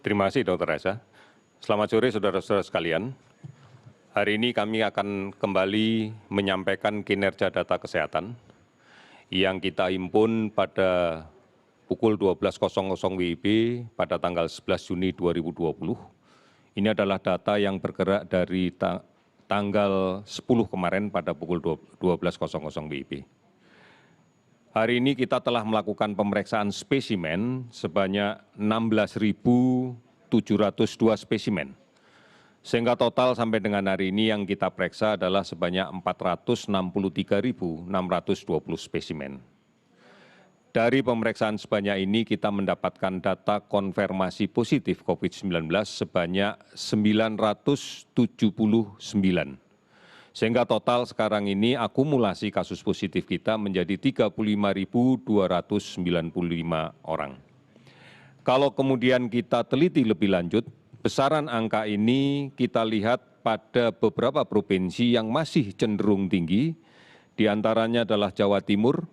Terima kasih Dr. Reza. Selamat sore saudara-saudara sekalian. Hari ini kami akan kembali menyampaikan kinerja data kesehatan yang kita himpun pada pukul 12.00 WIB pada tanggal 11 Juni 2020. Ini adalah data yang bergerak dari tanggal 10 kemarin pada pukul 12.00 WIB. Hari ini kita telah melakukan pemeriksaan spesimen sebanyak 16.702 spesimen. Sehingga total sampai dengan hari ini yang kita periksa adalah sebanyak 463.620 spesimen. Dari pemeriksaan sebanyak ini kita mendapatkan data konfirmasi positif COVID-19 sebanyak 979. Sehingga total sekarang ini akumulasi kasus positif kita menjadi 35.295 orang. Kalau kemudian kita teliti lebih lanjut, besaran angka ini kita lihat pada beberapa provinsi yang masih cenderung tinggi, di antaranya adalah Jawa Timur.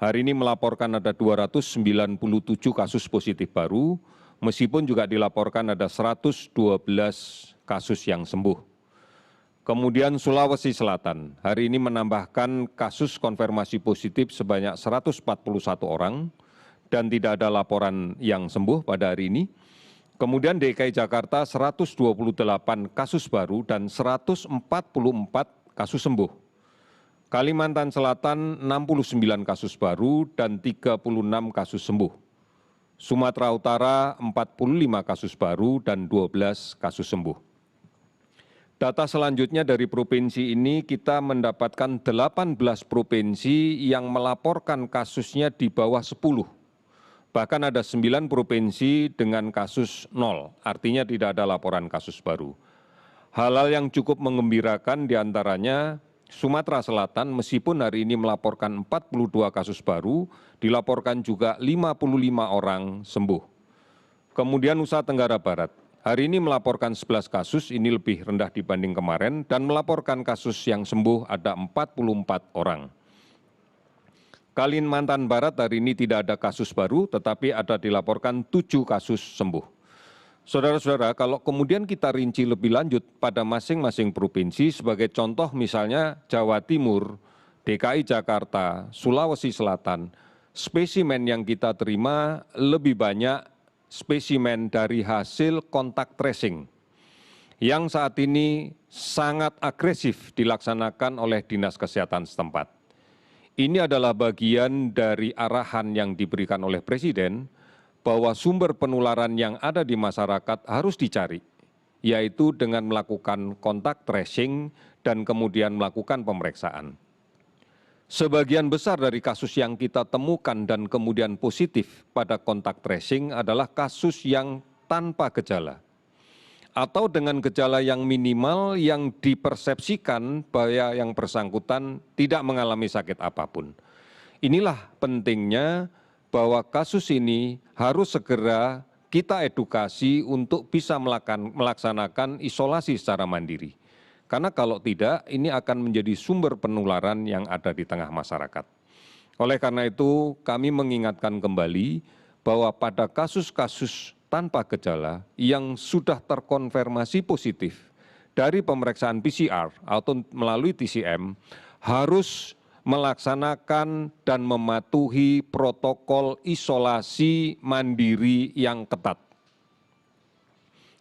Hari ini melaporkan ada 297 kasus positif baru, meskipun juga dilaporkan ada 112 kasus yang sembuh. Kemudian Sulawesi Selatan, hari ini menambahkan kasus konfirmasi positif sebanyak 141 orang dan tidak ada laporan yang sembuh pada hari ini. Kemudian DKI Jakarta 128 kasus baru dan 144 kasus sembuh. Kalimantan Selatan 69 kasus baru dan 36 kasus sembuh. Sumatera Utara 45 kasus baru dan 12 kasus sembuh. Data selanjutnya dari provinsi ini kita mendapatkan 18 provinsi yang melaporkan kasusnya di bawah 10. Bahkan ada 9 provinsi dengan kasus 0, artinya tidak ada laporan kasus baru. Hal-hal yang cukup mengembirakan diantaranya Sumatera Selatan meskipun hari ini melaporkan 42 kasus baru, dilaporkan juga 55 orang sembuh. Kemudian Nusa Tenggara Barat. Hari ini melaporkan 11 kasus, ini lebih rendah dibanding kemarin, dan melaporkan kasus yang sembuh ada 44 orang. Kalimantan Barat hari ini tidak ada kasus baru, tetapi ada dilaporkan 7 kasus sembuh. Saudara-saudara, kalau kemudian kita rinci lebih lanjut pada masing-masing provinsi, sebagai contoh misalnya Jawa Timur, DKI Jakarta, Sulawesi Selatan, spesimen yang kita terima lebih banyak spesimen dari hasil kontak tracing yang saat ini sangat agresif dilaksanakan oleh Dinas Kesehatan setempat. Ini adalah bagian dari arahan yang diberikan oleh Presiden bahwa sumber penularan yang ada di masyarakat harus dicari, yaitu dengan melakukan kontak tracing dan kemudian melakukan pemeriksaan. Sebagian besar dari kasus yang kita temukan dan kemudian positif pada kontak tracing adalah kasus yang tanpa gejala atau dengan gejala yang minimal yang dipersepsikan bahwa yang bersangkutan tidak mengalami sakit apapun. Inilah pentingnya bahwa kasus ini harus segera kita edukasi untuk bisa melaksanakan isolasi secara mandiri. Karena kalau tidak, ini akan menjadi sumber penularan yang ada di tengah masyarakat. Oleh karena itu, kami mengingatkan kembali bahwa pada kasus-kasus tanpa gejala yang sudah terkonfirmasi positif dari pemeriksaan PCR atau melalui TCM harus melaksanakan dan mematuhi protokol isolasi mandiri yang ketat.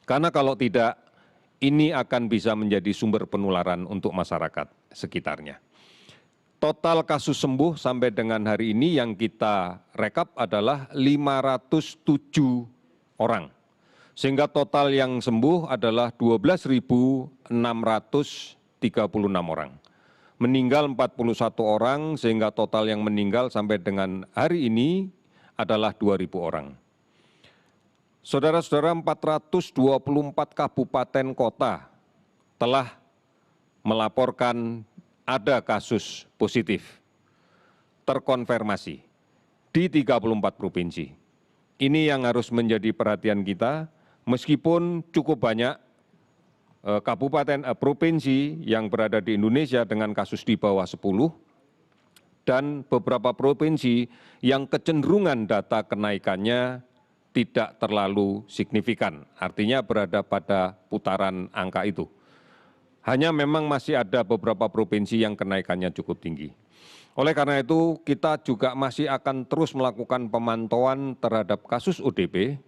Karena kalau tidak, ini akan bisa menjadi sumber penularan untuk masyarakat sekitarnya. Total kasus sembuh sampai dengan hari ini yang kita rekap adalah 507 orang. Sehingga total yang sembuh adalah 12.636 orang. Meninggal 41 orang sehingga total yang meninggal sampai dengan hari ini adalah 2.000 orang. Saudara-saudara, 424 kabupaten kota telah melaporkan ada kasus positif terkonfirmasi di 34 provinsi. Ini yang harus menjadi perhatian kita, meskipun cukup banyak provinsi yang berada di Indonesia dengan kasus di bawah 10, dan beberapa provinsi yang kecenderungan data kenaikannya tidak terlalu signifikan, artinya berada pada putaran angka itu. Hanya memang masih ada beberapa provinsi yang kenaikannya cukup tinggi. Oleh karena itu, kita juga masih akan terus melakukan pemantauan terhadap kasus ODP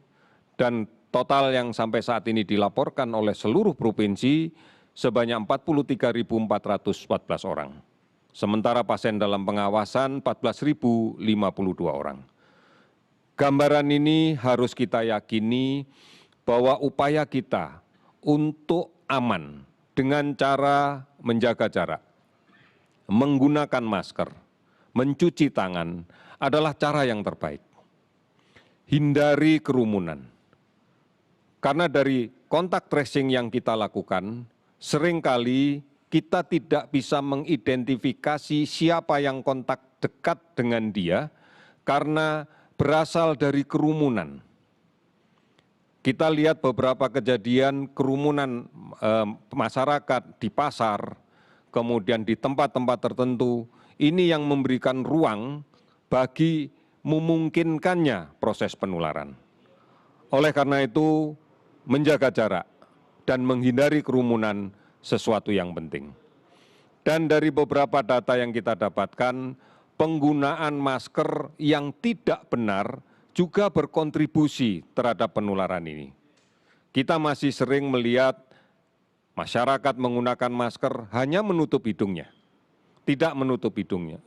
dan total yang sampai saat ini dilaporkan oleh seluruh provinsi sebanyak 43.414 orang. Sementara pasien dalam pengawasan 14.052 orang. Gambaran ini harus kita yakini bahwa upaya kita untuk aman dengan cara menjaga jarak, menggunakan masker, mencuci tangan adalah cara yang terbaik. Hindari kerumunan. Karena dari kontak tracing yang kita lakukan, seringkali kita tidak bisa mengidentifikasi siapa yang kontak dekat dengan dia karena berasal dari kerumunan. Kita lihat beberapa kejadian kerumunan masyarakat di pasar, kemudian di tempat-tempat tertentu, ini yang memberikan ruang bagi memungkinkannya proses penularan. Oleh karena itu, menjaga jarak dan menghindari kerumunan sesuatu yang penting. Dan dari beberapa data yang kita dapatkan, penggunaan masker yang tidak benar juga berkontribusi terhadap penularan ini. Kita masih sering melihat masyarakat menggunakan masker hanya menutup hidungnya, tidak menutup hidungnya,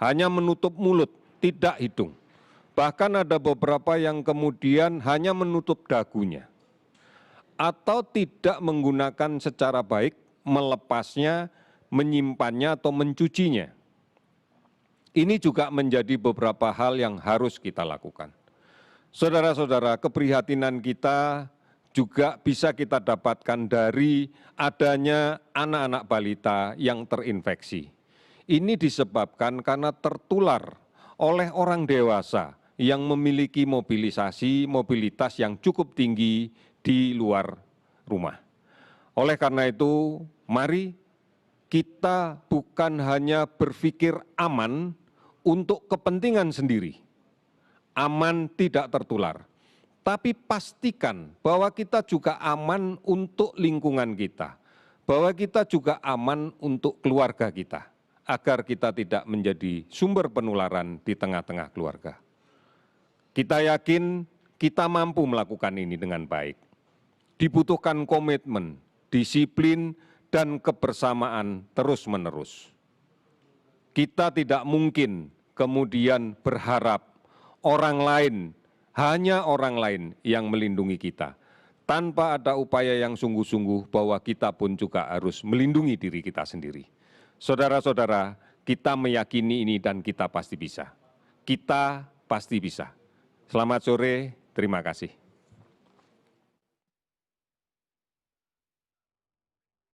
hanya menutup mulut, tidak hidung. Bahkan ada beberapa yang kemudian hanya menutup dagunya, atau tidak menggunakan secara baik, melepasnya, menyimpannya atau mencucinya. Ini juga menjadi beberapa hal yang harus kita lakukan. Saudara-saudara, keprihatinan kita juga bisa kita dapatkan dari adanya anak-anak balita yang terinfeksi. Ini disebabkan karena tertular oleh orang dewasa yang memiliki mobilitas yang cukup tinggi di luar rumah. Oleh karena itu, mari kita bukan hanya berpikir aman untuk kepentingan sendiri, aman tidak tertular, tapi pastikan bahwa kita juga aman untuk lingkungan kita, bahwa kita juga aman untuk keluarga kita, agar kita tidak menjadi sumber penularan di tengah-tengah keluarga. Kita yakin kita mampu melakukan ini dengan baik. Dibutuhkan komitmen, disiplin, dan kebersamaan terus-menerus. Kita tidak mungkin kemudian berharap hanya orang lain yang melindungi kita, tanpa ada upaya yang sungguh-sungguh bahwa kita pun juga harus melindungi diri kita sendiri. Saudara-saudara, kita meyakini ini dan kita pasti bisa. Kita pasti bisa. Selamat sore, terima kasih.